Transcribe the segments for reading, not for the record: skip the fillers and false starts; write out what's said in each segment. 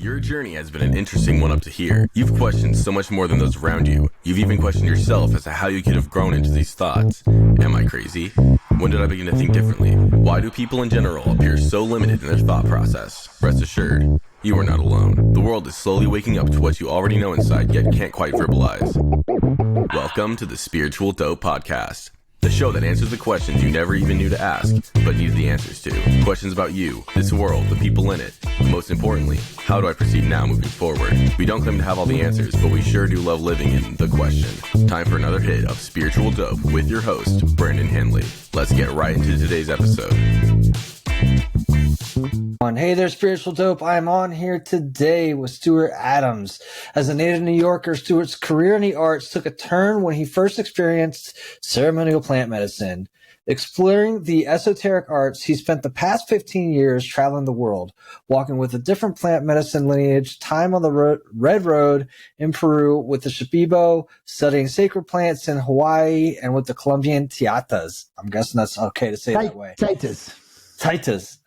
Your journey has been an interesting one up to here. You've questioned so much more than those around you. You've even questioned yourself as to how you could have grown into these thoughts. Am I crazy? When did I begin to think differently? Why do people in general appear so limited in their thought process? Rest assured, you are not alone. The world is slowly waking up to what you already know inside, yet can't quite verbalize. Welcome to the Spiritual Dope Podcast. The show that answers the questions you never even knew to ask, but needed the answers to. Questions about you, this world, the people in it. Most importantly, how do I proceed now moving forward? We don't claim to have all the answers, but we sure do love living in the question. Time for another hit of Spiritual Dope with your host, Brandon Handley. Let's get right into today's episode. Hey there, Spiritual Dope. I'm on here today with Stuart Adams. As a native New Yorker, Stuart's career in the arts took a turn when he first experienced ceremonial plant medicine. Exploring the esoteric arts, he spent the past 15 years traveling the world, walking with a different plant medicine lineage, time on the Red Road in Peru with the Shipibo, studying sacred plants in Hawaii, and with the Colombian Tiatas. I'm guessing that's okay to say that way. Titus.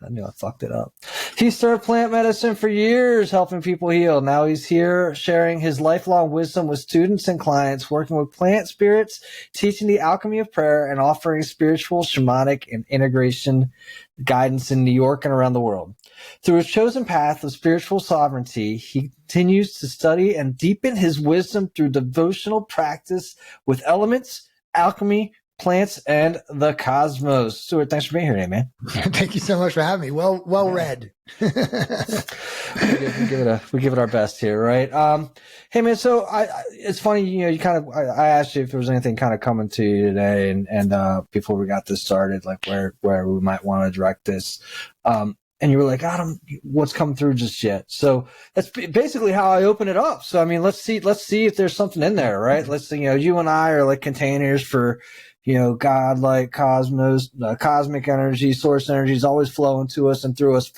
I knew I fucked it up. He served plant medicine for years, helping people heal. Now he's here sharing his lifelong wisdom with students and clients, working with plant spirits, teaching the alchemy of prayer, and offering spiritual, shamanic, and integration guidance in New York and around the world. Through his chosen path of spiritual sovereignty, he continues to study and deepen his wisdom through devotional practice with elements, alchemy, plants, and the cosmos. Stuart, thanks for being here today, man. Thank you so much for having me. Well read. we give it our best here, right? Hey man, so it's funny, you kind of, I asked you if there was anything kind of coming to you today, and before we got this started, like where we might want to direct this. And you were like, I don't what's coming through just yet. So that's basically how I open it up. So I mean, let's see if there's something in there, right? Let's see, you and I are like containers for God, like cosmos, cosmic energy, source energy is always flowing to us and through us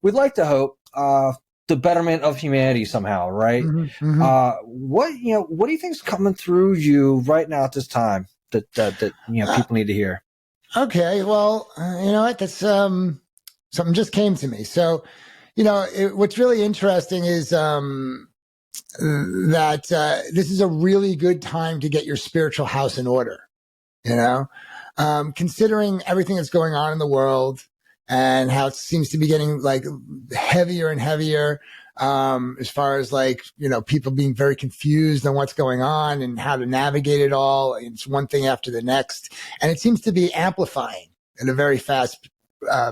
we'd like to hope, the betterment of humanity somehow, right? Mm-hmm. What do you think's coming through you right now at this time that people need to hear? Okay. Well, you know what? That's, something just came to me. So, what's really interesting is, that, this is a really good time to get your spiritual house in order. Considering everything that's going on in the world and how it seems to be getting like heavier and heavier, as far as like, people being very confused on what's going on and how to navigate it all. It's one thing after the next, and it seems to be amplifying at a very fast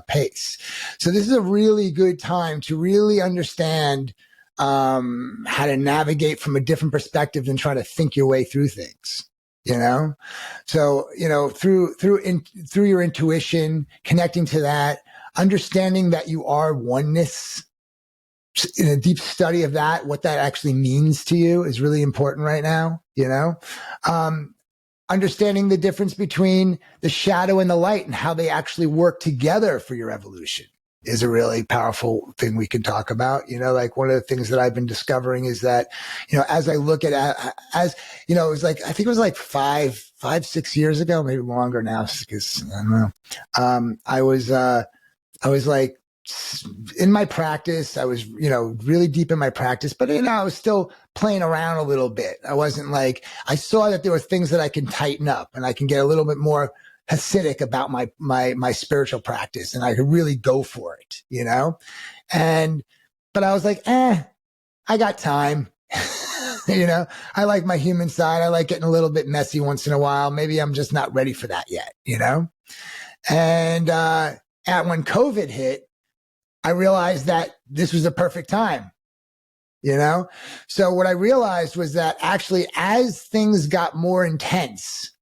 pace. So this is a really good time to really understand how to navigate from a different perspective than trying to think your way through things. So, through your intuition, connecting to that, understanding that you are oneness, in a deep study of that, what that actually means to you is really important right now, understanding the difference between the shadow and the light and how they actually work together for your evolution is a really powerful thing we can talk about. Like one of the things that I've been discovering is that, as I look at, it was like, I think it was like 5-6 years ago, maybe longer now, because I don't know. I was like in my practice, I was, really deep in my practice, but, I was still playing around a little bit. I wasn't like, I saw that there were things that I can tighten up and I can get a little bit more Hasidic about my spiritual practice, and I could really go for it, but I was like, I got time. I like my human side. I like getting a little bit messy once in a while. Maybe I'm just not ready for that yet, and, when COVID hit, I realized that this was a perfect time, so what I realized was that actually, as things got more intense,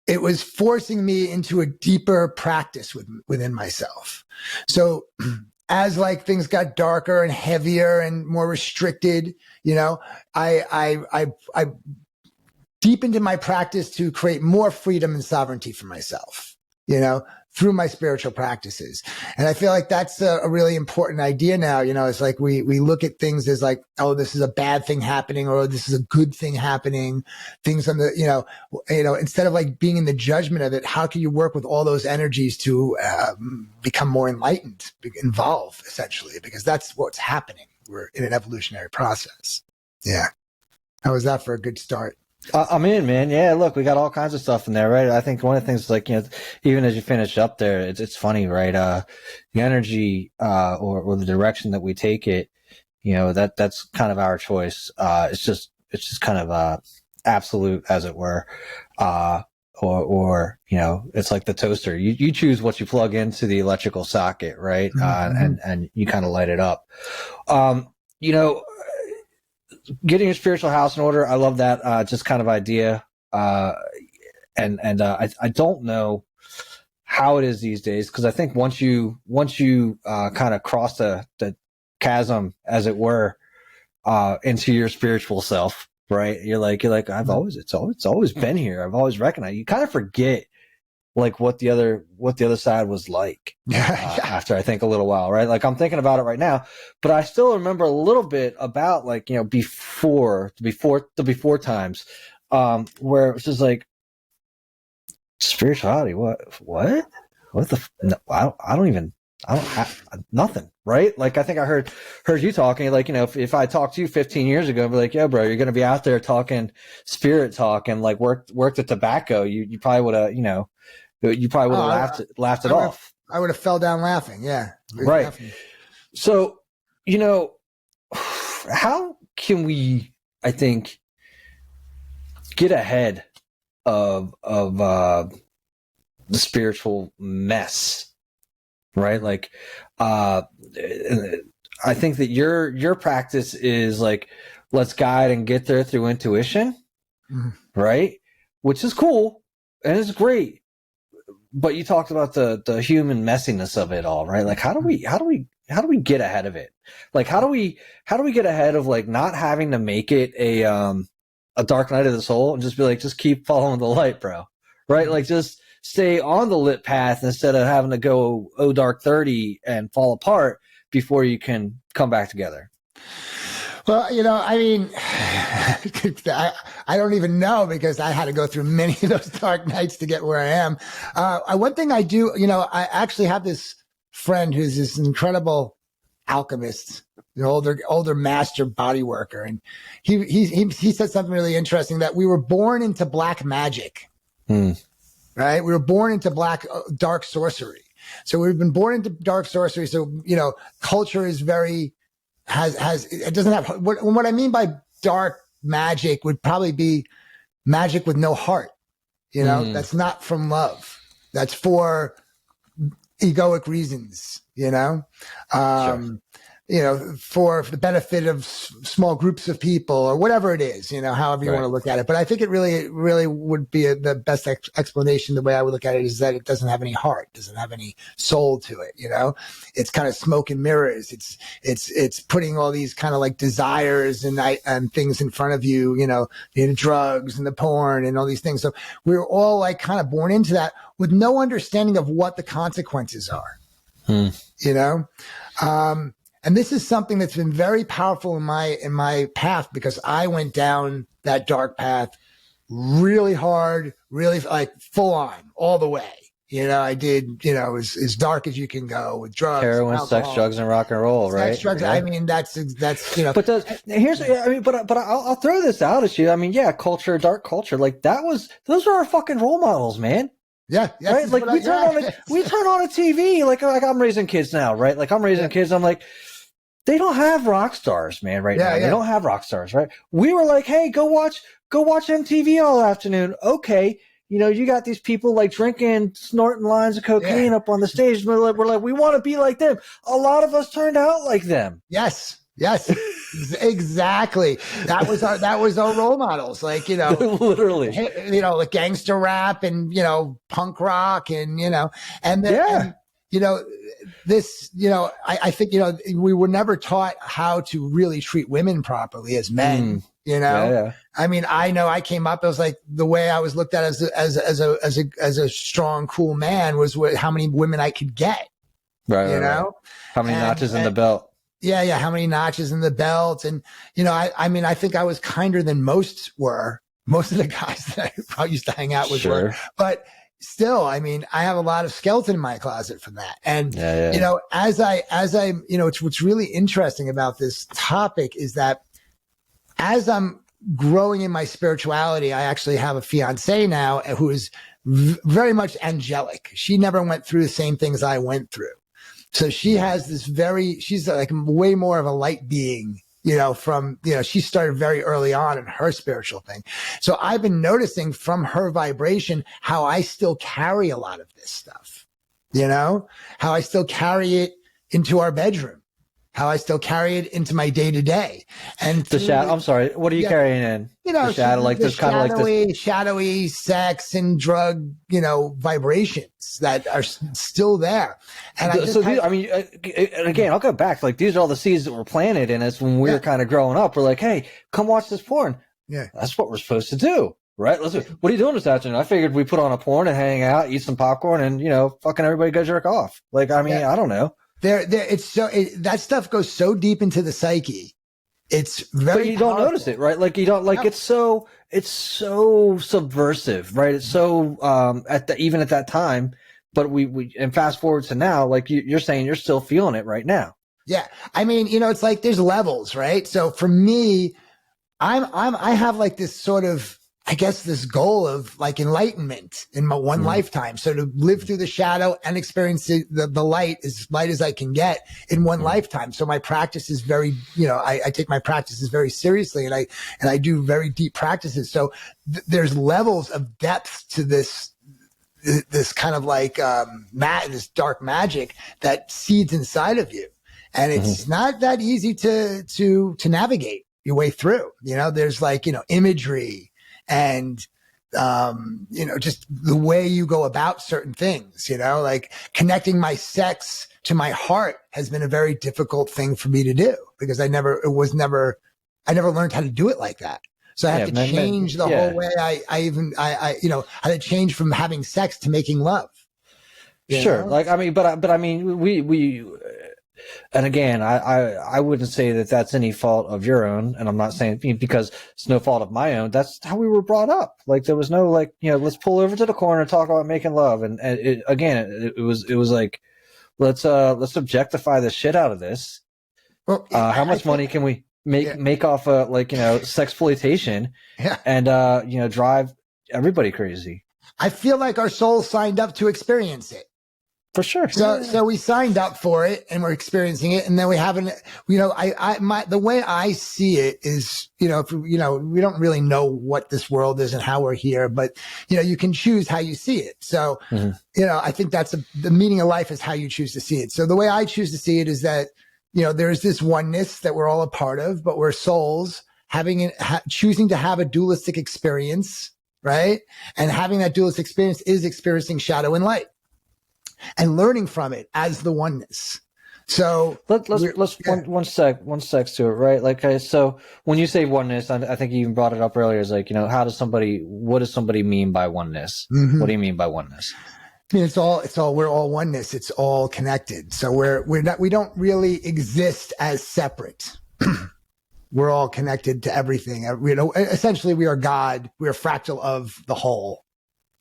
it was forcing me into a deeper practice within myself. So as like things got darker and heavier and more restricted, I deepened in my practice to create more freedom and sovereignty for myself, through my spiritual practices. And I feel like that's a really important idea now. It's like we look at things as like, oh, this is a bad thing happening, or this is a good thing happening. Things on the, instead of like being in the judgment of it, how can you work with all those energies to become more enlightened, evolve essentially, because that's what's happening. we're in an evolutionary process. Yeah. How was that for a good start? I'm in, man. Yeah, look, we got all kinds of stuff in there, right? I think one of the things, like, even as you finish up there, it's funny, right? The energy, or the direction that we take it, that's kind of our choice. It's just kind of, absolute, as it were. Or it's like the toaster. You choose what you plug into the electrical socket, right? And you kind of light it up. Getting your spiritual house in order, I love that just kind of idea. I don't know how it is these days, because I think once you kind of cross the chasm, as it were, into your spiritual self, right? You're like it's always been here. I've always recognized. You kind of forget like what the other side was like after, I think, a little while, right? Like, I'm thinking about it right now, but I still remember a little bit about, like, before times, where it was just like, spirituality, what the no, I don't nothing, right? Like, I think I heard you talking, like, if I talked to you 15 years ago, I'd be like, yeah, bro, you're gonna be out there talking spirit talk and like work the tobacco, you probably would have, laughed it off. I would have fell down laughing. Yeah. Right. Laughing. So, how can we, I think, get ahead of the spiritual mess, right? Like, I think that your practice is like, let's guide and get there through intuition, right? Which is cool and it's great. But you talked about the human messiness of it all, right? Like, how do we get ahead of it? Like, how do we get ahead of, like, not having to make it a dark night of the soul and just be like, just keep following the light, bro, right? Like, just stay on the lit path instead of having to go dark 30 and fall apart before you can come back together. Well, I mean, I don't even know, because I had to go through many of those dark nights to get where I am. One thing I do, I actually have this friend who's this incredible alchemist, an older master body worker. And he said something really interesting, that we were born into black magic, right? We were born into dark sorcery. So we've been born into dark sorcery. So, culture is very, it doesn't have, what I mean by dark magic would probably be magic with no heart. That's not from love. That's for egoic reasons, sure. For the benefit of small groups of people, or whatever it is, however you want to look at it. But I think it really would be the best explanation. The way I would look at it is that it doesn't have any heart, doesn't have any soul to it. It's kind of smoke and mirrors. It's putting all these kind of like desires and things in front of you, the drugs and the porn and all these things. So we're all like kind of born into that with no understanding of what the consequences are, and this is something that's been very powerful in my path, because I went down that dark path really hard, really like full on all the way. I did, as dark as you can go with drugs, heroin, alcohol, sex, drugs, and rock and roll, right? Sex, drugs. Yeah. I mean, that's. But I'll throw this out at you. I mean, yeah, dark culture, like those are our fucking role models, man. Yeah, right. Like we turn on a TV. Like I'm raising kids now, right? Like I'm raising kids. I'm like, they don't have rock stars, man. Right now, they don't have rock stars, right? We were like, hey, go watch MTV all afternoon. Okay, you got these people like drinking, snorting lines of cocaine up on the stage. We're like, we want to be like them. A lot of us turned out like them. Yes, exactly. That was our role models. Like, literally, like gangster rap and, punk rock and, and then, this, I think, we were never taught how to really treat women properly as men, I mean, I know I came up, it was like the way I was looked at as a strong, cool man was how many women I could get, right. How many notches in the belt. Yeah. How many notches in the belt. And, I mean, I think I was kinder than most of the guys that I probably used to hang out with were, but still, I mean, I have a lot of skeleton in my closet from that. And, Yeah. you know, as I, you know, what's really interesting about this topic is that as I'm growing in my spirituality, I actually have a fiance now who is very much angelic. She never went through the same things I went through. So she has this she's like way more of a light being, you know, she started very early on in her spiritual thing. So I've been noticing from her vibration how I still carry a lot of this stuff, you know, how I still carry it into our bedroom, how I still carry it into my day to day. And I'm sorry. What are you carrying in? You know, the shadow, like this kind of like this shadowy sex and drug, you know, vibrations that are still there. And again, I'll go back. Like these are all the seeds that were planted in us when we were kind of growing up. We're like, hey, come watch this porn. Yeah, that's what we're supposed to do, right? What are you doing this afternoon? I figured we put on a porn and hang out, eat some popcorn, and you know, fucking everybody go jerk off. Like, I mean, I don't know. That stuff goes so deep into the psyche. It's very, but you don't notice it, right? Like you don't like, no. It's so subversive, right? It's so, even at that time, but and fast forward to now, like you're saying, you're still feeling it right now. Yeah. I mean, you know, it's like there's levels, right? So for me, I have like this sort of, I guess, this goal of like enlightenment in my one lifetime. So to live through the shadow and experience the light as I can get in one lifetime. So my practice is very, you know, I take my practices very seriously and I do very deep practices. So there's levels of depth to this kind of like, this dark magic that seeds inside of you. And it's not that easy to navigate your way through. You know, there's like, you know, imagery, and, you know, just the way you go about certain things, you know, like connecting my sex to my heart has been a very difficult thing for me to do because I never learned how to do it like that. So I have to change the whole way I you know, I had to change from having sex to making love. Sure. Know? Like, I mean, but I mean, we, and again, I wouldn't say that that's any fault of your own. And I'm not saying because it's no fault of my own. That's how we were brought up. Like there was no like, you know, let's pull over to the corner and talk about making love. And it was like, let's objectify the shit out of this. Well, how much money can we make off like, you know, sexploitation and, you know, drive everybody crazy. I feel like our souls signed up to experience it. For sure. So we signed up for it and we're experiencing it. And then we haven't, you know, the way I see it is, you know, you know, we don't really know what this world is and how we're here, but you know, you can choose how you see it. So, you know, I think that's the meaning of life is how you choose to see it. So the way I choose to see it is that, you know, there's this oneness that we're all a part of, but we're souls choosing to have a dualistic experience, right? And having that dualistic experience is experiencing shadow and light. And learning from it as the oneness. So let's one sec to it, right? Like, so when you say oneness, I think you even brought it up earlier. Is like, you know, what does somebody mean by oneness? What do you mean by oneness? I mean, we're all oneness. It's all connected. So we don't really exist as separate. We're all connected to everything. You know, essentially we are God. We are fractal of the whole.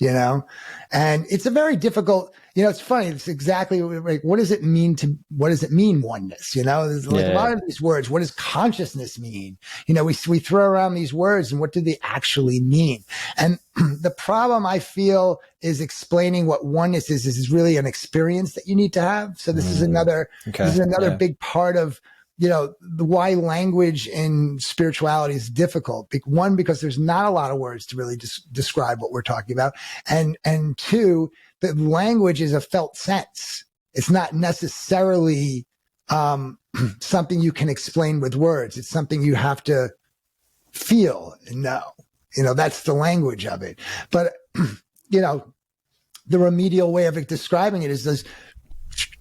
You know, and it's a very difficult, you know, it's funny. It's exactly like, what does it mean oneness? You know, there's like a lot of these words. What does consciousness mean? You know, we throw around these words and what do they actually mean? And the problem I feel is explaining what oneness is really an experience that you need to have. So this is another big part of, you know, why language in spirituality is difficult. One, because there's not a lot of words to really describe what we're talking about. And two, that language is a felt sense. It's not necessarily something you can explain with words. It's something you have to feel and know. You know, that's the language of it. But, you know, the remedial way of describing it is this: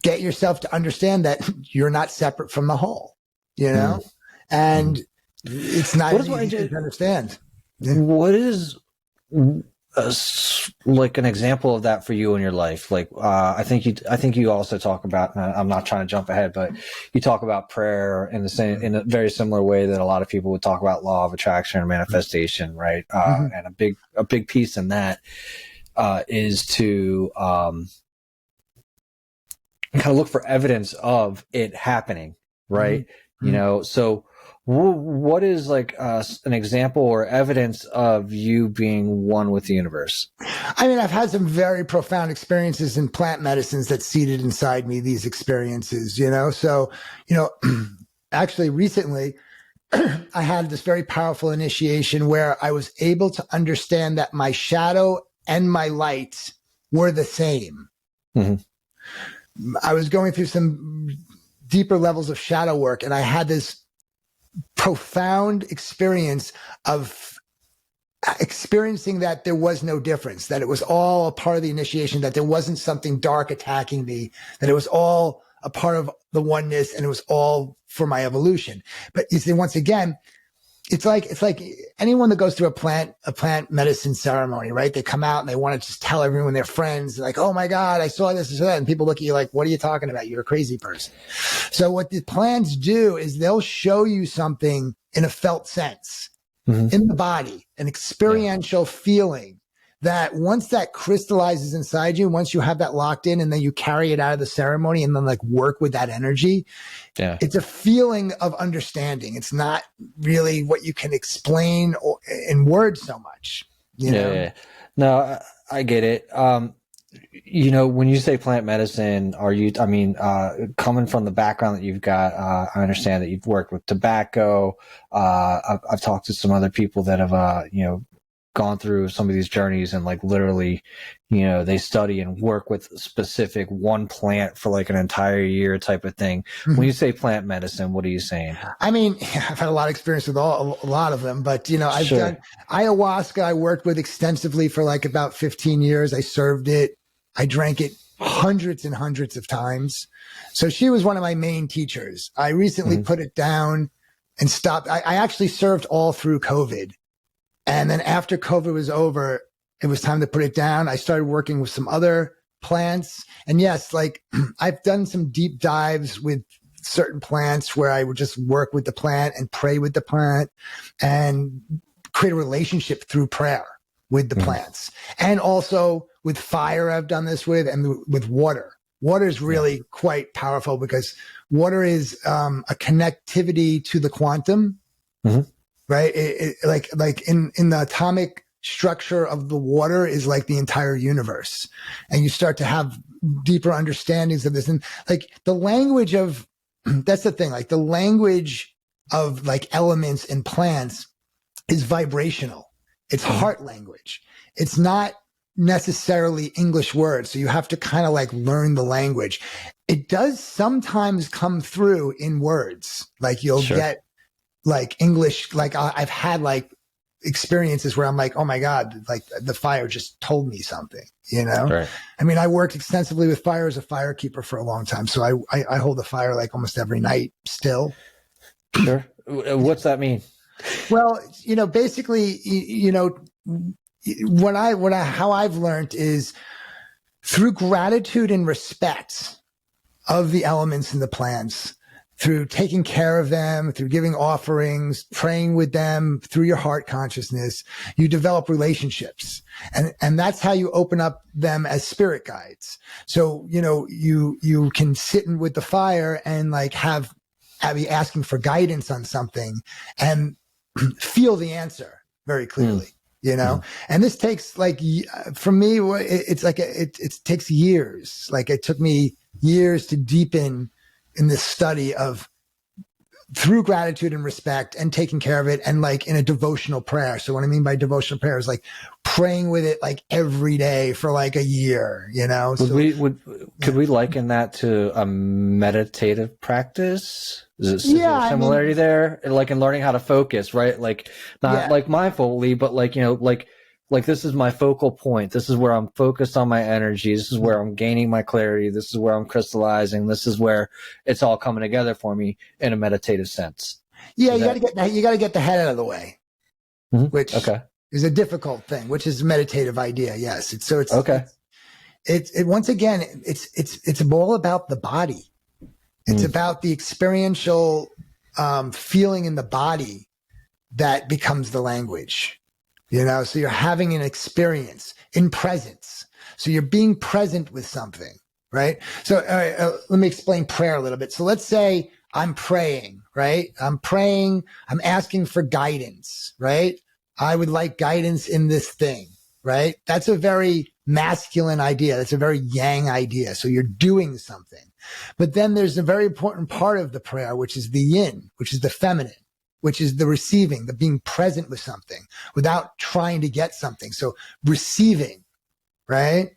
get yourself to understand that you're not separate from the whole, you know, and it's not easy to understand. What is like an example of that for you in your life? Like, I think you also talk about, I'm not trying to jump ahead, but you talk about prayer in a very similar way that a lot of people would talk about law of attraction or manifestation, right? And a big piece in that. is to kind of look for evidence of it happening, right? Mm-hmm. You know, so what is like an example or evidence of you being one with the universe? I mean, I've had some very profound experiences in plant medicines that seeded inside me these experiences, you know? So, you know, actually recently I had this very powerful initiation where I was able to understand that my shadow and my light were the same. Mm-hmm. I was going through some deeper levels of shadow work, and I had this profound experience of experiencing that there was no difference, that it was all a part of the initiation, that there wasn't something dark attacking me, that it was all a part of the oneness, and it was all for my evolution. But you see, once again, it's like anyone that goes through a plant medicine ceremony, right? They come out and they want to just tell everyone, their friends, like, oh my God, I saw this and that. And people look at you like, what are you talking about? You're a crazy person. So what the plants do is they'll show you something in a felt sense, in the body, an experiential feeling that once that crystallizes inside you, once you have that locked in and then you carry it out of the ceremony and then like work with that energy, it's a feeling of understanding. It's not really what you can explain in words so much, you know? Yeah. No, I get it. You know, when you say plant medicine, coming from the background that you've got, I understand that you've worked with tobacco. I've talked to some other people that have, you know, gone through some of these journeys and like literally, you know, they study and work with specific one plant for like an entire year type of thing. Mm-hmm. When you say plant medicine, what are you saying? I mean, I've had a lot of experience with a lot of them, but you know, I've done ayahuasca. I worked with extensively for like about 15 years. I served it. I drank it hundreds and hundreds of times. So she was one of my main teachers. I recently put it down and stopped. I actually served all through COVID. And then after COVID was over, it was time to put it down. I started working with some other plants. And yes, like I've done some deep dives with certain plants where I would just work with the plant and pray with the plant and create a relationship through prayer with the plants. And also with fire, I've done this with, and with water. Water is really quite powerful because water is a connectivity to the quantum. Right? Like in the atomic structure of the water is like the entire universe. And you start to have deeper understandings of this. And like the language of, that's the thing, like the language of like elements in plants is vibrational. It's heart language. It's not necessarily English words. So you have to kind of like learn the language. It does sometimes come through in words. Like you'll get like English, like I've had like experiences where I'm like, oh my God, like the fire just told me something, you know? Right. I mean, I worked extensively with fire as a firekeeper for a long time. So I hold the fire like almost every night still. Sure. What's that mean? Well, you know, basically, you know, how I've learned is through gratitude and respect of the elements and the plants, through taking care of them, through giving offerings, praying with them, through your heart consciousness, you develop relationships. And that's how you open up them as spirit guides. So, you know, you can sit in with the fire and like have be asking for guidance on something and feel the answer very clearly, you know? And this takes like, for me, it's like, it takes years. Like it took me years to deepen in this study of through gratitude and respect and taking care of it and like in a devotional prayer. So what I mean by devotional prayer is like praying with it like every day for like a year, you know? Could we liken that to a meditative practice? Is there a similarity there? Like in learning how to focus, right? Like not like mindfully, but like, you know, like this is my focal point. This is where I'm focused on my energy. This is where I'm gaining my clarity. This is where I'm crystallizing. This is where it's all coming together for me in a meditative sense. Yeah, you got to get the head out of the way, which is a difficult thing, which is a meditative idea. Yes, it's once again, it's all about the body. It's about the experiential feeling in the body that becomes the language. So you're having an experience in presence. So you're being present with something, right? So let me explain prayer a little bit. So let's say I'm praying, right? I'm praying, I'm asking for guidance, right? I would like guidance in this thing, right? That's a very masculine idea. That's a very yang idea. So you're doing something. But then there's a very important part of the prayer, which is the yin, which is the feminine, which is the receiving, the being present with something without trying to get something. So receiving, right?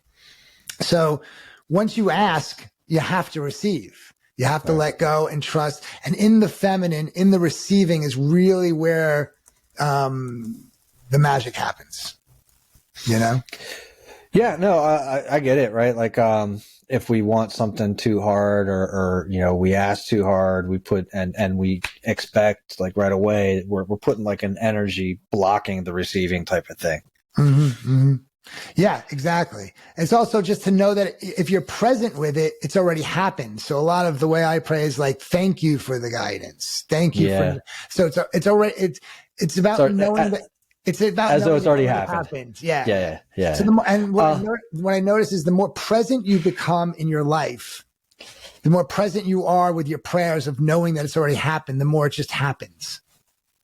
So once you ask, you have to receive. You have to let go and trust. And in the feminine, in the receiving is really where the magic happens, Yeah, no, I get it, right? Like, if we want something too hard or we ask too hard, we put, and we expect like right away, we're putting like an energy blocking the receiving type of thing. Mm-hmm, mm-hmm. Yeah, exactly. It's also just to know that if you're present with it, it's already happened. So a lot of the way I pray is like, thank you for the guidance. Thank you. So it's already, it's about knowing that. It's about as though it's already happened. Yeah. So what I notice is the more present you become in your life, the more present you are with your prayers of knowing that it's already happened, the more it just happens.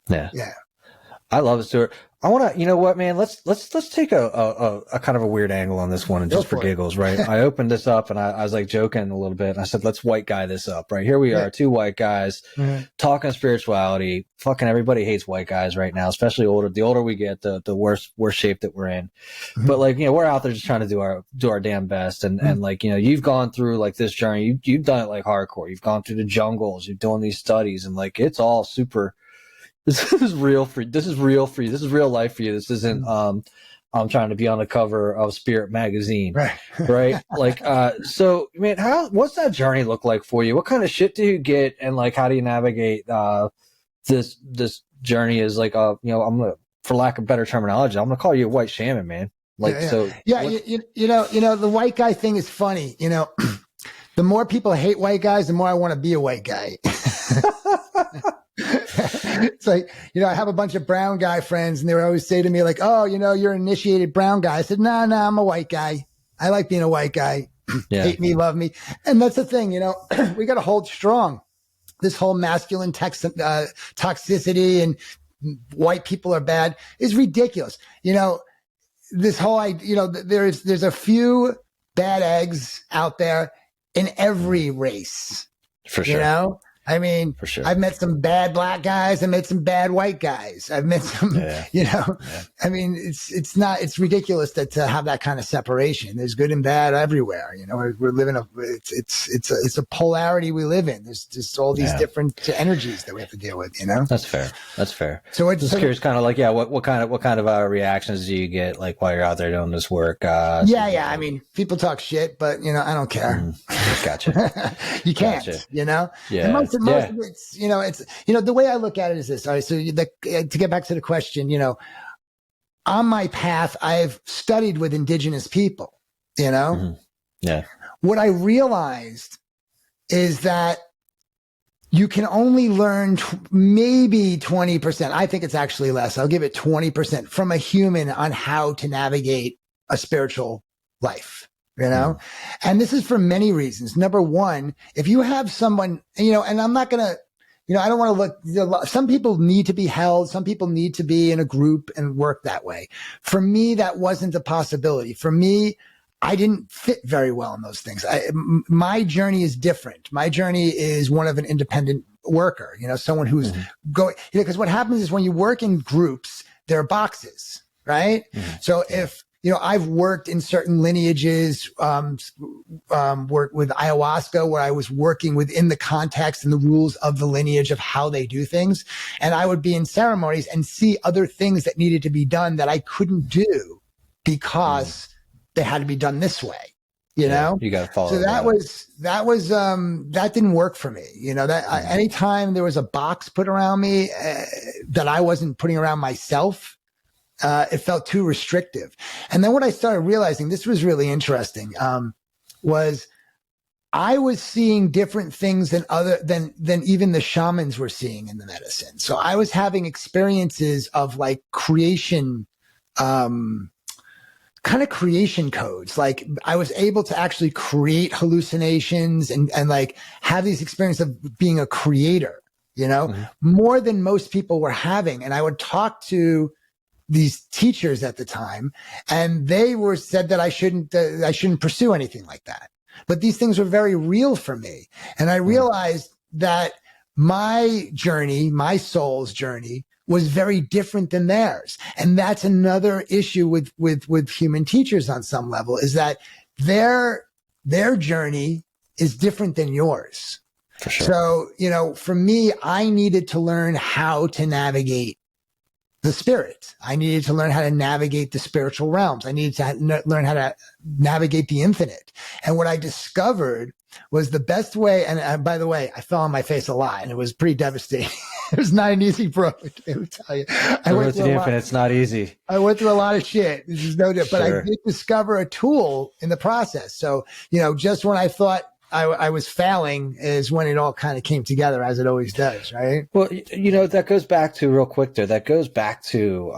Yeah. Yeah. I love it, Stuart. I want to, you know what, man, let's take a kind of a weird angle on this one and just for giggles, right? I opened this up and I was like joking a little bit. And I said, let's white guy this up, right? Here we are, two white guys talking spirituality. Fucking everybody hates white guys right now, especially the older we get, the worse shape that we're in. But like, we're out there just trying to do our damn best. And like, you've gone through like this journey, you've done it like hardcore. You've gone through the jungles, you're doing these studies and like, it's all super. This is real for you. This is real for you. This is real life for you. This isn't, I'm trying to be on the cover of Spirit magazine. Right. Like, so man, what's that journey look like for you? What kind of shit do you get? And like, how do you navigate, this journey is like, I'm gonna, for lack of better terminology, I'm gonna call you a white shaman, man. Like, the white guy thing is funny. The more people hate white guys, the more I want to be a white guy. It's like, I have a bunch of brown guy friends and they would always say to me like, oh, you're an initiated brown guy. I said, no, I'm a white guy. I like being a white guy. Hate me, love me. And that's the thing, we got to hold strong. This whole masculine toxicity and white people are bad is ridiculous. This whole, there's a few bad eggs out there in every race. For sure. I mean, for sure. I've met some bad black guys. I met some bad white guys. I've met some, I mean, it's ridiculous to have that kind of separation. There's good and bad everywhere. We're living it's a polarity we live in. There's just all these different energies that we have to deal with, That's fair. So I'm just curious, kind of like, what kind of reactions do you get like while you're out there doing this work? I mean, people talk shit, but I don't care. Gotcha. You can't, Yeah. And most of it's, the way I look at it is this. All right. So to get back to the question, on my path, I've studied with indigenous people, Yeah. What I realized is that you can only learn maybe 20%. I think it's actually less. I'll give it 20% from a human on how to navigate a spiritual life. And this is for many reasons. Number one, if you have someone, and I'm not going to, I don't want to look, some people need to be held. Some people need to be in a group and work that way. For me, that wasn't a possibility. For me, I didn't fit very well in those things. My journey is different. My journey is one of an independent worker, someone who's going, because what happens is when you work in groups, there are boxes, right? So if, I've worked in certain lineages, worked with ayahuasca where I was working within the context and the rules of the lineage of how they do things. And I would be in ceremonies and see other things that needed to be done that I couldn't do because they had to be done this way, you know? You got to follow. So that didn't work for me. Anytime there was a box put around me that I wasn't putting around myself, it felt too restrictive. And then what I started realizing, this was really interesting, was I was seeing different things than even the shamans were seeing in the medicine. So I was having experiences of like creation kind of creation codes. Like I was able to actually create hallucinations and like have these experiences of being a creator, you know, more than most people were having. And I would talk to these teachers at the time, and they said that I shouldn't pursue anything like that. But these things were very real for me. And I realized that my journey, my soul's journey, was very different than theirs. And that's another issue with human teachers on some level, is that their journey is different than yours. For sure. So, you know, for me, I needed to learn how to navigate the spirit. I needed to learn how to navigate the spiritual realms. I needed to learn how to navigate the infinite. And what I discovered was the best way. And by the way, I fell on my face a lot, and it was pretty devastating. It was not an easy road, I will tell you. The road to the infinite, it's not easy. I went through a lot of shit. This is no different. But I did discover a tool in the process. So, you know, just when I thought I was failing is when it all kind of came together, as it always does, right? Well, you know, that goes back to real quick there. That goes back to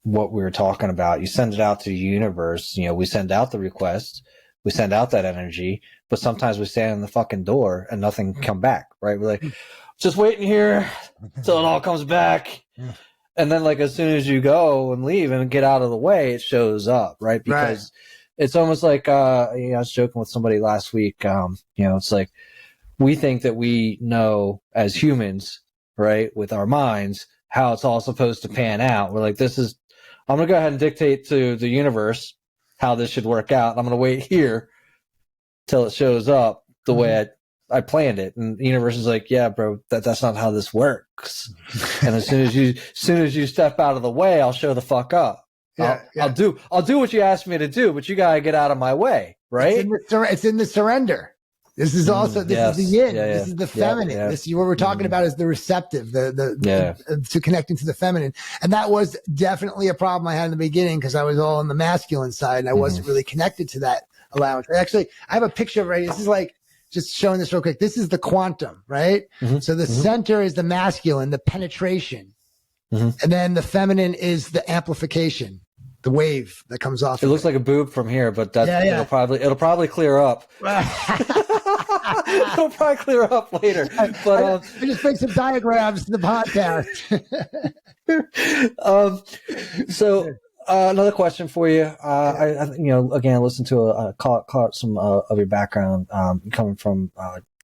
what we were talking about. You send it out to the universe. You know, we send out the request, we send out that energy, but sometimes we stand in the fucking door and nothing come back, right? We're like, just waiting here till it all comes back. And then, like, as soon as you go and leave and get out of the way, it shows up, right? Because it's almost like, you know, I was joking with somebody last week. You know, it's like we think that we know as humans, right, with our minds, how it's all supposed to pan out. We're like, I'm going to go ahead and dictate to the universe how this should work out. I'm going to wait here till it shows up the way I planned it. And the universe is like, yeah, bro, that's not how this works. And as soon as you step out of the way, I'll show the fuck up. I'll do what you asked me to do, but you gotta get out of my way, right? It's in the surrender. This is also is the yin. This is the feminine. This is what we're talking about, is the receptive, to connecting to the feminine. And that was definitely a problem I had in the beginning, because I was all on the masculine side and I wasn't really connected to that allowance. Actually, I have a picture of this is like, just showing this real quick. This is the quantum, right? So the center is the masculine, the penetration, and then the feminine is the amplification, the wave that comes off. It looks like a boob from here, but it'll probably clear up. It'll probably clear up later. But I just make some diagrams in the podcast. So another question for you. I you know, again, listen to caught some of your background, coming from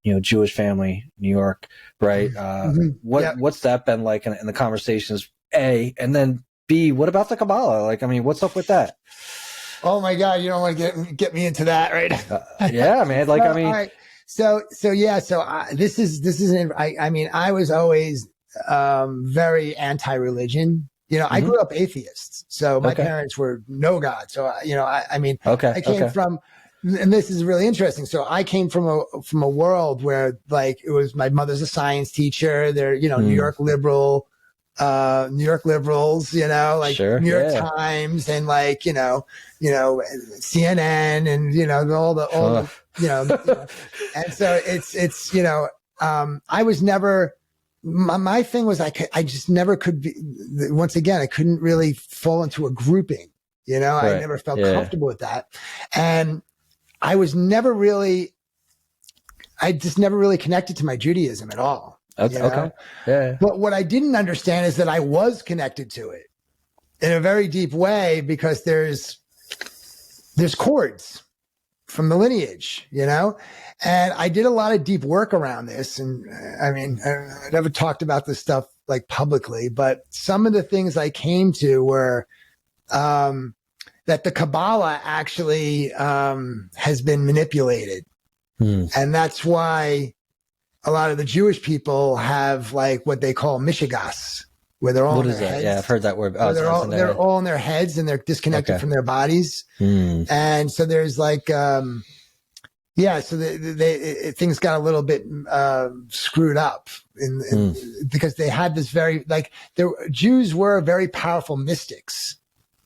you know, Jewish family, New York, right? What's that been like in the conversations? A, and then B, what about the Kabbalah? Like, I mean, what's up with that? Oh my God, you don't want to get me into that, right? Yeah, man. Like, I mean, all right. So this is I mean, I was always very anti-religion. You know, I grew up atheist, so my parents were no God. So you know, I mean, I came from, and this is really interesting. So I came from a world where, like, it was, my mother's a science teacher. They're, you know, New York liberals, you know, like New York Times, and like, you know, CNN, and you know, all the you know, and so it's you know, I was never. My thing was I just never could be, once again, I couldn't really fall into a grouping, you know, I never felt comfortable with that. And I just never really connected to my Judaism at all. Okay. Yeah. But what I didn't understand is that I was connected to it in a very deep way, because there's cords from the lineage, you know? And I did a lot of deep work around this. And I mean, I never talked about this stuff like publicly, but some of the things I came to were, that the Kabbalah actually, has been manipulated. And that's why a lot of the Jewish people have like what they call mishigas, where they're all in their heads. Yeah, I've heard that word. They're all in their heads, and they're disconnected from their bodies. And so there's like, so things got a little bit screwed up because they had this very, like, Jews were very powerful mystics.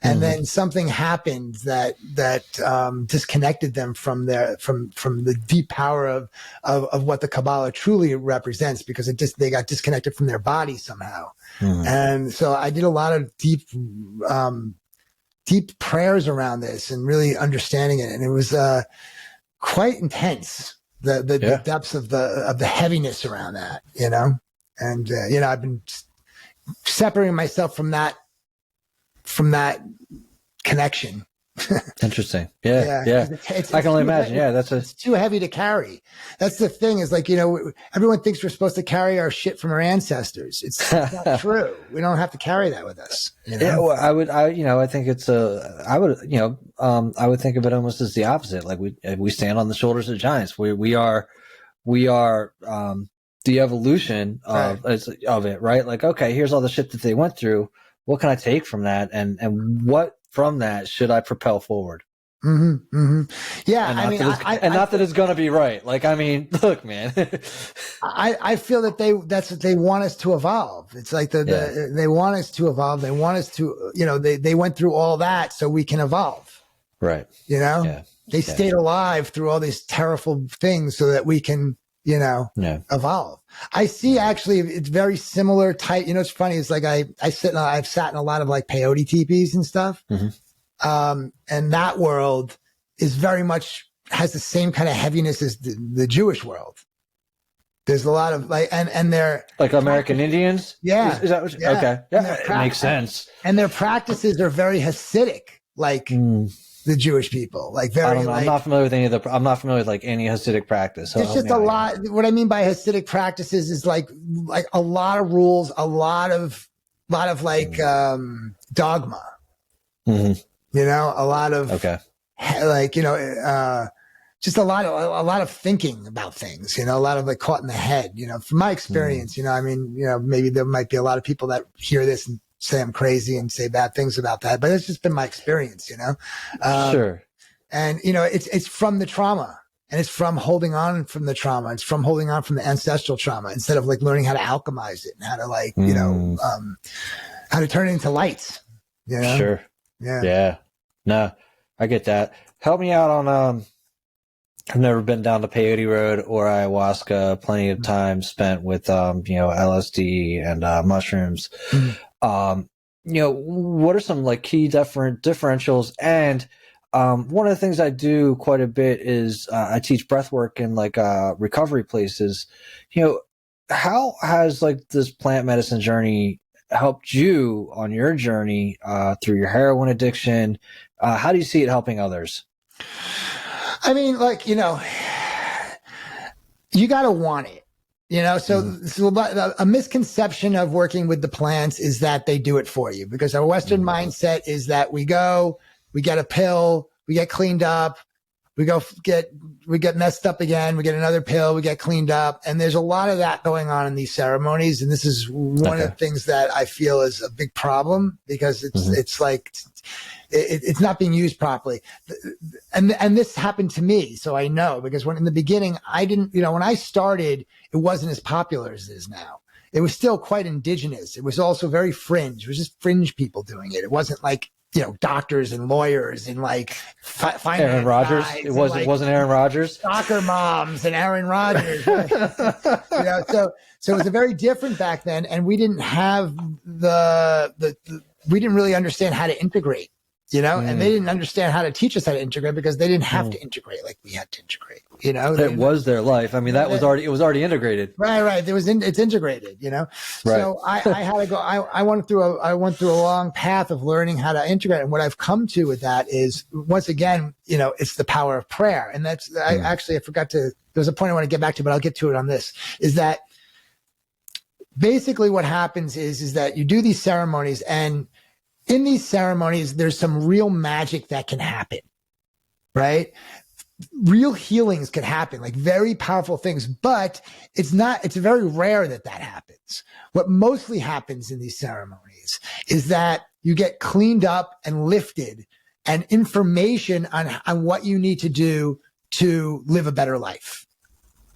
And then something happened that disconnected them from the deep power of what the Kabbalah truly represents, because they got disconnected from their body somehow. And so I did a lot of deep deep prayers around this and really understanding it. And it was quite intense, the depths of the heaviness around that, you know? And, you know, I've been separating myself from that connection. Interesting. Yeah. I can only imagine. Heavy. Yeah, it's too heavy to carry. That's the thing is like, you know, everyone thinks we're supposed to carry our shit from our ancestors. It's not true. We don't have to carry that with us. You know? Yeah, well, I would think I would think of it almost as the opposite. Like we stand on the shoulders of giants. We are the evolution of it, right? Like, okay, here's all the shit that they went through. What can I take from that? And what from that should I propel forward? Mm-hmm, mm-hmm. Yeah. Not that it's going to be right. Like, I mean, look, man, I feel that that's what they want us to evolve. It's like they want us to evolve. They want us to, you know, they went through all that so we can evolve. Right. You know, they stayed alive through all these terrible things so that we can, you know, evolve. I see actually it's very similar type. You know, it's funny. It's like I've sat in a lot of like peyote teepees and stuff. Mm-hmm. And that world is very much has the same kind of heaviness as the Jewish world. There's a lot of like, and they're like American Indians. Yeah. Is that what okay. Yeah. It makes sense. And their practices are very Hasidic, like the Jewish people, like very, I'm not familiar with I'm not familiar with like any Hasidic practice. So it's just a lot. What I mean by Hasidic practices is like a lot of rules, a lot of like, dogma, you know, a lot of, like, you know, just a lot of thinking about things, you know, a lot of like caught in the head, you know, from my experience, you know, I mean, you know, maybe there might be a lot of people that hear this and say I'm crazy and say bad things about that, but it's just been my experience, you know? Sure. And, you know, it's from the trauma and it's from holding on from the trauma. It's from holding on from the ancestral trauma instead of like learning how to alchemize it and how to like, you know, how to turn it into lights, you know? Sure. Yeah. Yeah. No, I get that. Help me out on, I've never been down the peyote road or ayahuasca. Plenty of time spent with, you know, LSD and mushrooms. You know, what are some like key differentials? And one of the things I do quite a bit is I teach breath work in like recovery places. You know, how has like this plant medicine journey helped you on your journey through your heroin addiction? How do you see it helping others? I mean, like, you know, you got to want it, you know, so a misconception of working with the plants is that they do it for you, because our Western mindset is that we get a pill, we get cleaned up, we get messed up again, we get another pill, we get cleaned up. And there's a lot of that going on in these ceremonies. And this is one of the things that I feel is a big problem, because it's like, it's not being used properly. And this happened to me. So I know, because when in the beginning, I didn't, you know, when I started, it wasn't as popular as it is now. It was still quite indigenous. It was also very fringe. It was just fringe people doing it. It wasn't like, you know, doctors and lawyers and like Aaron Rodgers. It wasn't Aaron Rodgers. Soccer moms and Aaron Rodgers. Right? You know, so it was a very different back then, and we didn't have we didn't really understand how to integrate, you know, and they didn't understand how to teach us how to integrate, because they didn't have to integrate like we had to integrate, you know. It was their life. I mean, it was already integrated. Right. It's integrated, you know. Right. So I had to go. I went through a long path of learning how to integrate, and what I've come to with that is, once again, you know, it's the power of prayer, and that's I forgot to. There's a point I want to get back to, but I'll get to it on this. Is that basically what happens is that you do these ceremonies, and in these ceremonies, there's some real magic that can happen, right? Real healings can happen, like very powerful things, but it's very rare that happens. What mostly happens in these ceremonies is that you get cleaned up and lifted, and information on what you need to do to live a better life.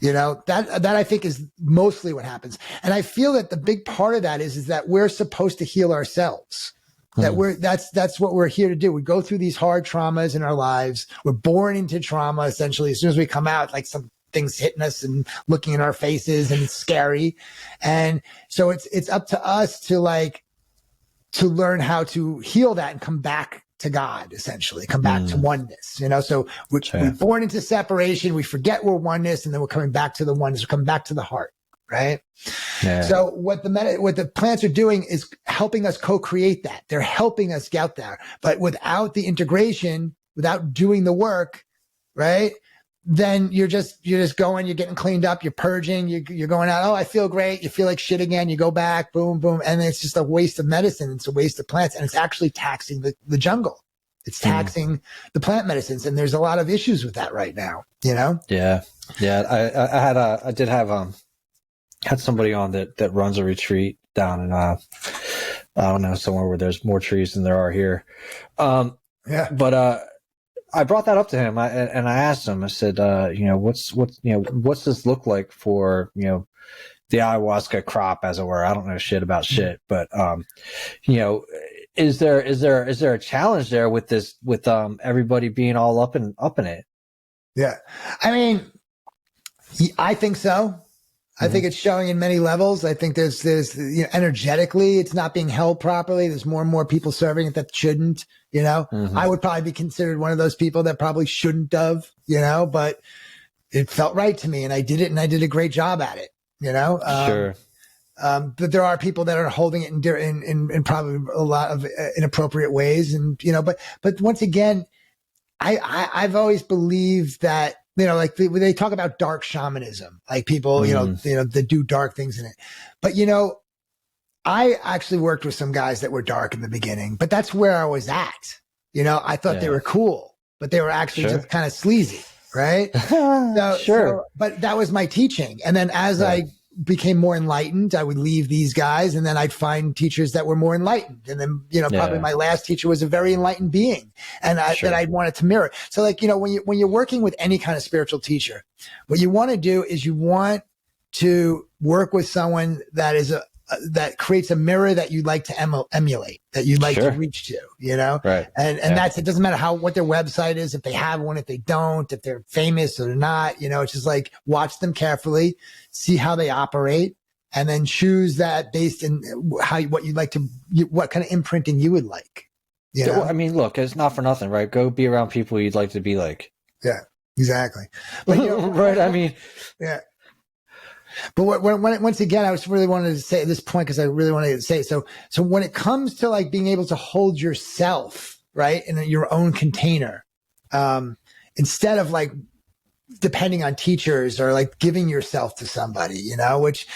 You know, that I think is mostly what happens. And I feel that the big part of that is that we're supposed to heal ourselves. That's what we're here to do. We go through these hard traumas in our lives. We're born into trauma, essentially. As soon as we come out, like some things hitting us and looking in our faces, and it's scary. And so it's up to us to learn how to heal that and come back to God, essentially, come back to oneness, you know? So we're born into separation. We forget we're oneness, and then we're coming back to the oneness. We're coming back to the heart. Right. Yeah. So what the plants are doing is helping us co-create that. They're helping us get there, but without the integration, without doing the work, right? Then you're just going, you're getting cleaned up, you're purging, you're going out. Oh, I feel great. You feel like shit again. You go back, boom, boom. And it's just a waste of medicine. It's a waste of plants, and it's actually taxing the jungle. It's taxing the plant medicines. And there's a lot of issues with that right now, you know? Yeah. Yeah. I did have somebody on that runs a retreat down in, I don't know, somewhere where there's more trees than there are here. But I brought that up to him, and I asked him, I said, what's this look like for, the ayahuasca crop, as it were? I don't know shit about shit, but, is there a challenge there with this, with, everybody being all up in it? Yeah. I mean, I think so. I think it's showing in many levels. I think there's energetically, it's not being held properly. There's more and more people serving it that shouldn't, I would probably be considered one of those people that probably shouldn't have, but it felt right to me, and I did it, and I did a great job at it, Sure. But there are people that are holding it in probably a lot of inappropriate ways. And, but once again, I've always believed that, like they talk about dark shamanism, like people, that do dark things in it. But, I actually worked with some guys that were dark in the beginning, but that's where I was at. I thought they were cool, but they were actually just kind of sleazy. Right. But that was my teaching. And then as I became more enlightened, I would leave these guys, and then I'd find teachers that were more enlightened. And then, probably my last teacher was a very enlightened being, and that I wanted to mirror. So like, when you're working with any kind of spiritual teacher, what you want to do is you want to work with someone that is that creates a mirror that you'd like to emulate, that you'd like to reach to, Right. And that's, it doesn't matter what their website is, if they have one, if they don't, if they're famous or not, it's just like, watch them carefully, see how they operate, and then choose that based in what you'd like to, what kind of imprinting you would like. I mean, look, it's not for nothing, right? Go be around people you'd like to be like. Yeah, exactly. But, right. I mean, yeah. But once again, I was really wanted to say at this point, because I really wanted to say, so when it comes to like being able to hold yourself, right, in your own container, instead of like depending on teachers or like giving yourself to somebody, which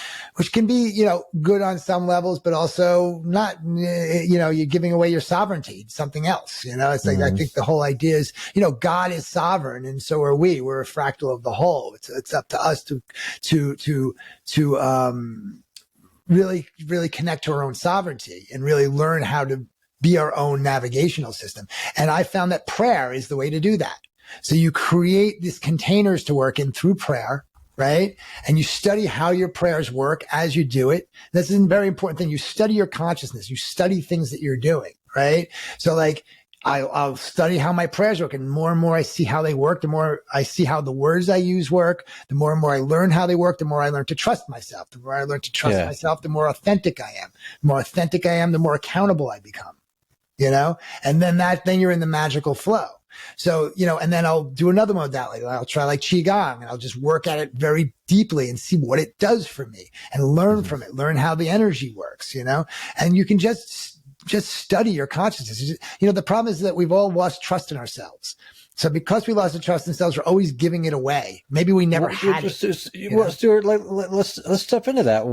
can be, good on some levels, but also not, you're giving away your sovereignty to something else, it's like, I think the whole idea is, God is sovereign, and so are we. We're a fractal of the whole. It's up to us to really, really connect to our own sovereignty and really learn how to be our own navigational system. And I found that prayer is the way to do that. So you create these containers to work in through prayer, right? And you study how your prayers work as you do it. This is a very important thing. You study your consciousness. You study things that you're doing, right? So like, I'll study how my prayers work, and more I see how they work, the more I see how the words I use work, the more and more I learn how they work, the more I learn to trust myself. The more I learn to trust myself, the more authentic I am. The more authentic I am, the more accountable I become, and then you're in the magical flow. So, and then I'll do another modality. I'll try like Qigong, and I'll just work at it very deeply and see what it does for me and learn from it, learn how the energy works, and you can just study your consciousness. The problem is that we've all lost trust in ourselves. So because we lost the trust in ourselves, we're always giving it away. Maybe we never had it. Well, Stuart, let's step into that.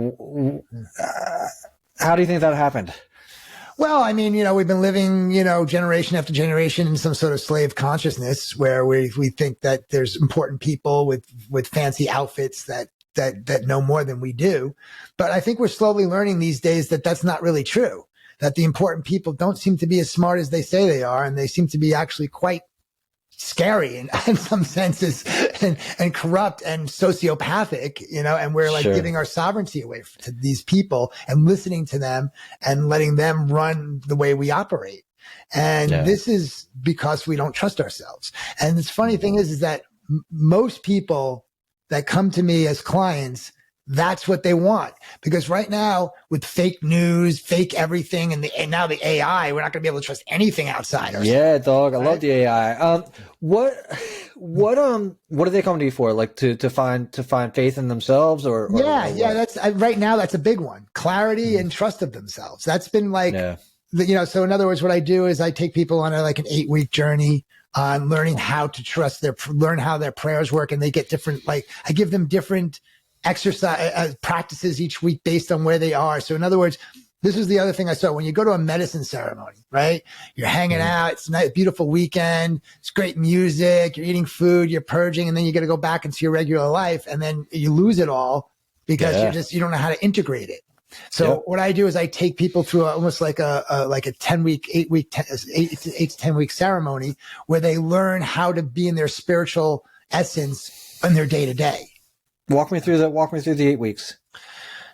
How do you think that happened? Well, I mean, we've been living, generation after generation in some sort of slave consciousness where we think that there's important people with fancy outfits that know more than we do. But I think we're slowly learning these days that that's not really true, that the important people don't seem to be as smart as they say they are. And they seem to be actually quite scary in some senses and corrupt and sociopathic, and we're like giving our sovereignty away to these people and listening to them and letting them run the way we operate. And this is because we don't trust ourselves. And the funny thing is that most people that come to me as clients, That's what they want. Because right now, with fake news, fake everything, and now the AI, we're not going to be able to trust anything outside ourselves. Yeah, dog. I love the AI. What are they coming to you for? Like to find faith in themselves, or yeah. That's right now. That's a big one. Clarity and trust of themselves. That's been like, So in other words, what I do is I take people on an 8-week journey on learning how to learn how their prayers work, and they get different. Like I give them different exercise practices each week based on where they are. So in other words, this is the other thing I saw when you go to a medicine ceremony, right? You're hanging out. It's a nice, beautiful weekend. It's great music. You're eating food, you're purging, and then you got to go back into your regular life. And then you lose it all because you don't know how to integrate it. So what I do is I take people through almost like a 10-week, 8 to 10 week ceremony where they learn how to be in their spiritual essence in their day to day. Walk me through the 8 weeks.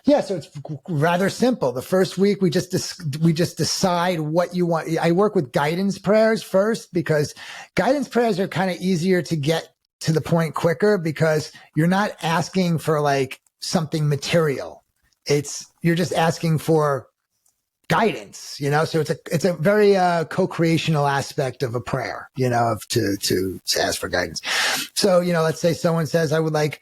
Yeah, so it's rather simple. The first week we just decide what you want. I work with guidance prayers first because guidance prayers are kind of easier to get to the point quicker because you're not asking for like something material. You're just asking for guidance, so it's a very co-creational aspect of a prayer, of to ask for guidance. So, let's say someone says, I would like,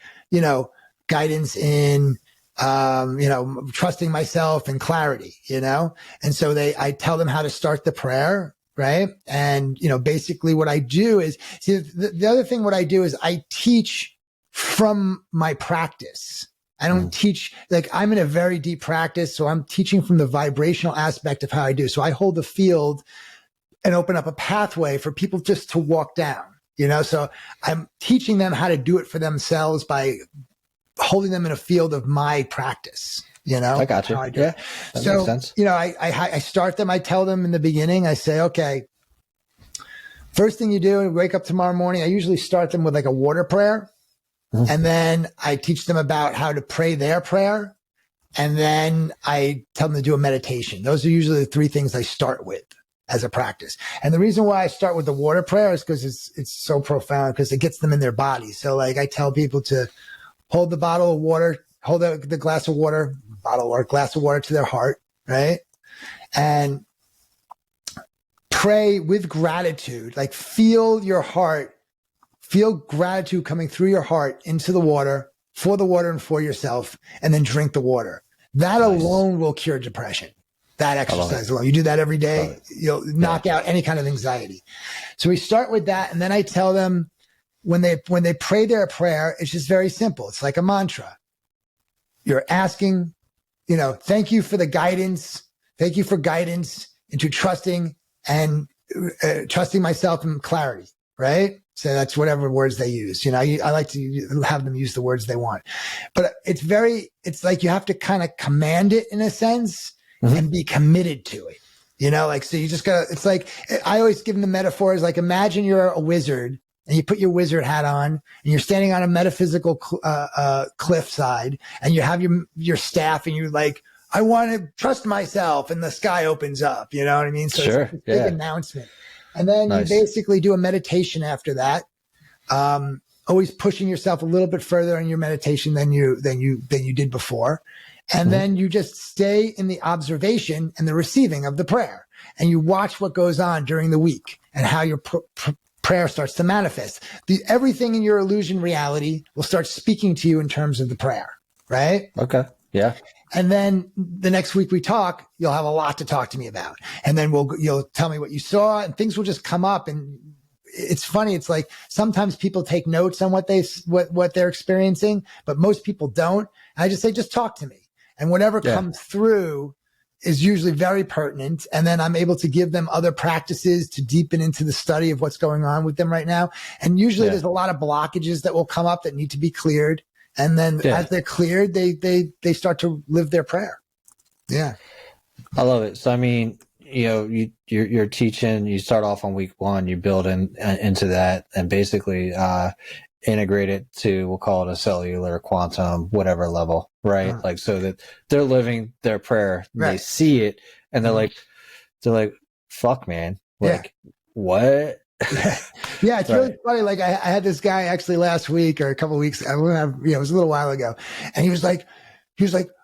guidance in, trusting myself and clarity, and so I tell them how to start the prayer. Right. And, basically what I do is the other thing, what I do is I teach from my practice. I don't teach, like I'm in a very deep practice. So I'm teaching from the vibrational aspect of how I do. So I hold the field and open up a pathway for people just to walk down, so I'm teaching them how to do it for themselves by holding them in a field of my practice, I got you. Yeah. That makes sense. I start them. I tell them in the beginning, I say, okay, first thing you do, wake up tomorrow morning. I usually start them with like a water prayer. And then I teach them about how to pray their prayer. And then I tell them to do a meditation. Those are usually the 3 things I start with as a practice. And the reason why I start with the water prayer is because it's so profound because it gets them in their body. So like I tell people to hold the bottle of water, hold the glass of water, bottle or glass of water to their heart, right? And pray with gratitude, like feel your heart. Feel gratitude coming through your heart into the water, and for yourself, and then drink the water. That alone will cure depression. That exercise alone. You do that every day, you'll knock out any kind of anxiety. So we start with that. And then I tell them when they pray their prayer, it's just very simple. It's like a mantra. You're asking, thank you for the guidance. Thank you for guidance into trusting and trusting myself and clarity, right? So that's whatever words they use. I like to have them use the words they want, but it's like you have to kind of command it in a sense and be committed to it. So you just gotta, it's like, I always give them the metaphors, like imagine you're a wizard and you put your wizard hat on and you're standing on a metaphysical cliffside and you have your staff and you're like, I want to trust myself, and the sky opens up, you know what I mean? So it's a big announcement. And then you basically do a meditation after that. Always pushing yourself a little bit further in your meditation than you did before. And then you just stay in the observation and the receiving of the prayer. And you watch what goes on during the week and how your prayer starts to manifest. Everything in your illusion reality will start speaking to you in terms of the prayer, right? Okay. Yeah. And then the next week we talk, you'll have a lot to talk to me about. And then you'll tell me what you saw and things will just come up. And it's funny. It's like sometimes people take notes on what they're experiencing, but most people don't. And I just say, just talk to me. And whatever comes through is usually very pertinent. And then I'm able to give them other practices to deepen into the study of what's going on with them right now. And usually there's a lot of blockages that will come up that need to be cleared. And then as they're cleared, they start to live their prayer. Yeah. I love it. So, I mean, you're teaching, you start off on week 1, you build into that and basically integrate it to, we'll call it a cellular, quantum, whatever level, right? Like, so that they're living their prayer, they see it and they're like, fuck, man, like, what? Yeah, it's really funny. Like I had this guy actually last week or a couple of weeks. It was a little while ago, and he was like,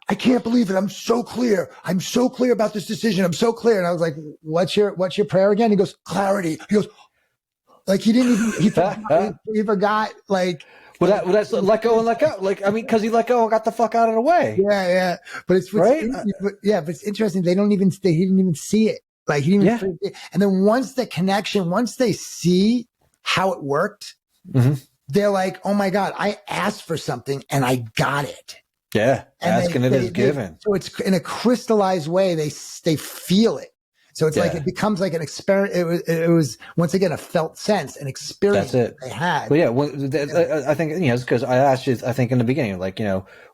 I can't believe it. I'm so clear. I'm so clear about this decision. I'm so clear. And I was like, what's your prayer again? He goes, clarity. He goes, like he didn't even he forgot like. Well, that's let go and let go. Like, I mean, because he let go and got the fuck out of the way. Yeah. But it's right. But it's interesting. He didn't even see it. Like he didn't even and then once they see how it worked, they're like, oh my God, I asked for something and I got it. Yeah. And asking it is given. So it's in a crystallized way. They feel it. So it's like, it becomes like an experiment. It was once again, a felt sense, an experience that they had. Well, I think, it's because I asked you, I think in the beginning, like,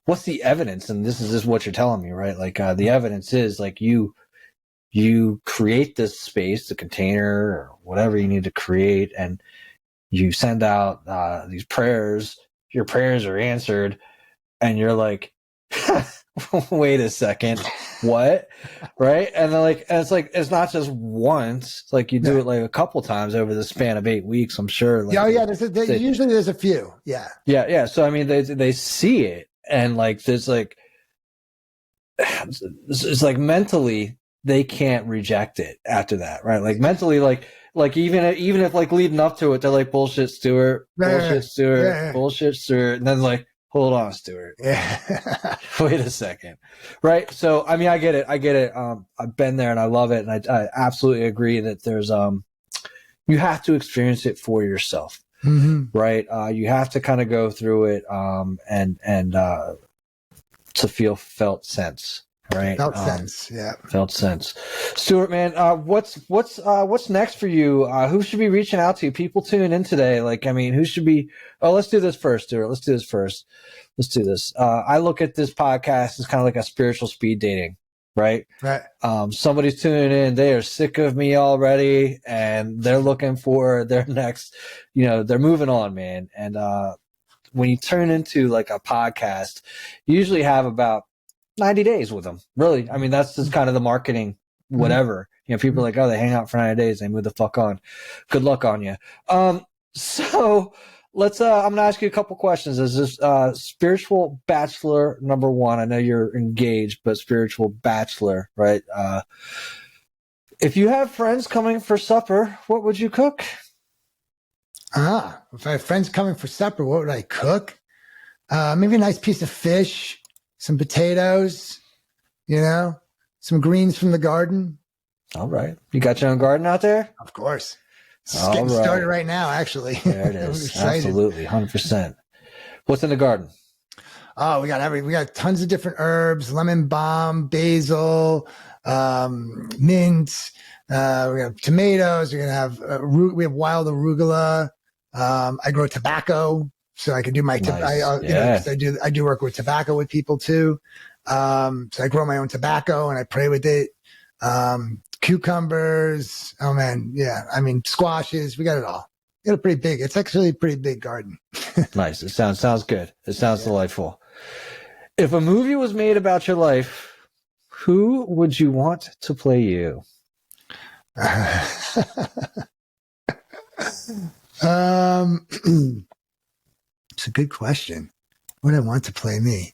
what's the evidence? And this is just what you're telling me, right? Like, the evidence is like you create this space, the container or whatever you need to create, and you send out these prayers. Your prayers are answered, and you're like, wait a second, what? Right? And then it's not just once. It's like you do it like a couple times over the span of 8 weeks. I'm sure. Like, usually there's a few. Yeah. So I mean, they see it, and like there's like it's like mentally they can't reject it after that, right? Like mentally, like even if like leading up to it, they're like, bullshit, Stuart, bullshit, Stuart, bullshit, Stuart, and then like, hold on, Stuart. Yeah. Wait a second. Right. So, I mean, I get it. I've been there and I love it. And I absolutely agree that there's, you have to experience it for yourself. Right. You have to kind of go through it, and to feel felt sense. Right. Felt sense. Yeah. Felt sense. Stuart, man, what's next for you? Who should be reaching out to? People tuning in today. Like, I mean, who should be, let's do this first, Stuart. Let's do this. I look at this podcast as kind of like a spiritual speed dating, right? Right. Somebody's tuning in. They are sick of me already and they're looking for their next, they're moving on, man. And, when you turn into like a podcast, you usually have about 90 days with them, really. I mean, that's just kind of the marketing, whatever. People are like, oh, they hang out for 90 days, they move the fuck on. Good luck on you. So let's, I'm gonna ask you a couple questions. Is this spiritual bachelor number one? I know you're engaged, but spiritual bachelor, right? If you have friends coming for supper, what would you cook? If I have friends coming for supper, what would I cook? Maybe a nice piece of fish, some potatoes, some greens from the garden. All right. You got your own garden out there? Of course. It's getting started right now, actually. There it is. Absolutely. 100%. What's in the garden? Oh, we got tons of different herbs, lemon balm, basil, mint. We have tomatoes. We're going to have, we have wild arugula. I grow tobacco. So I can do my, I do work with tobacco with people too. So I grow my own tobacco and I pray with it. Cucumbers. Oh man. Yeah. I mean, squashes, we got it all. It's actually a pretty big garden. Nice. It sounds good. It sounds delightful. If a movie was made about your life, who would you want to play you? It's a good question. What I want to play me?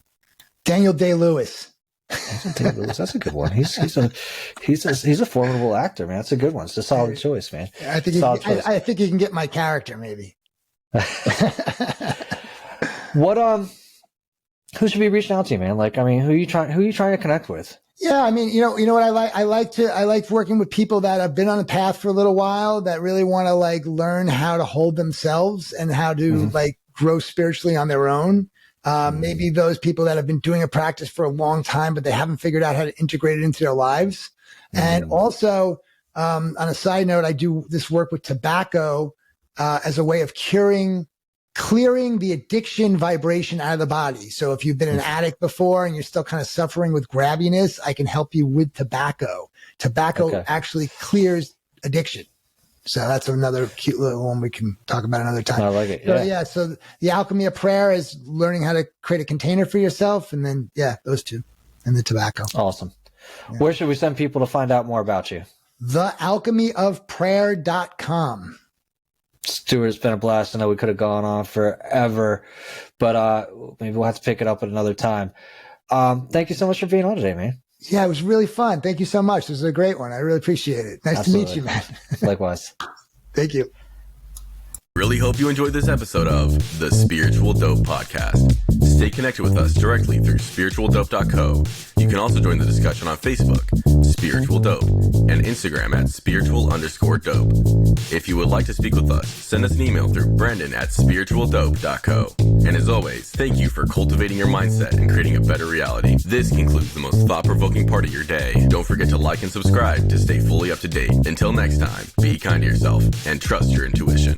Daniel Day-Lewis. That's a good one. He's a formidable actor, man. That's a good one. It's a solid choice, man. I think you can get my character, maybe. Who should be reaching out to you, man? Like, I mean, who are you trying to connect with? Yeah, I mean, you know what I like working with people that have been on the path for a little while that really want to like learn how to hold themselves and how to like grow spiritually on their own. Maybe those people that have been doing a practice for a long time, but they haven't figured out how to integrate it into their lives. And also, on a side note, I do this work with tobacco as a way of clearing the addiction vibration out of the body. So if you've been an addict before and you're still kind of suffering with grabbiness, I can help you with tobacco. Tobacco actually clears addiction. So that's another cute little one we can talk about another time. I like it. Yeah. So the alchemy of prayer is learning how to create a container for yourself. And then, those two and the tobacco. Awesome. Yeah. Where should we send people to find out more about you? Thealchemyofprayer.com. Stuart, it's been a blast. I know we could have gone on forever, but maybe we'll have to pick it up at another time. Thank you so much for being on today, man. Yeah, it was really fun. Thank you so much. This was a great one. I really appreciate it. Nice Absolutely. to meet you, man. Likewise. Thank you. Really hope you enjoyed this episode of the Spiritual Dope Podcast. Stay connected with us directly through spiritualdope.co. You can also join the discussion on Facebook, Spiritual Dope, and Instagram at spiritual_dope. If you would like to speak with us, send us an email through brandon@spiritualdope.co. And as always, thank you for cultivating your mindset and creating a better reality. This concludes the most thought-provoking part of your day. Don't forget to like and subscribe to stay fully up to date. Until next time, be kind to yourself and trust your intuition.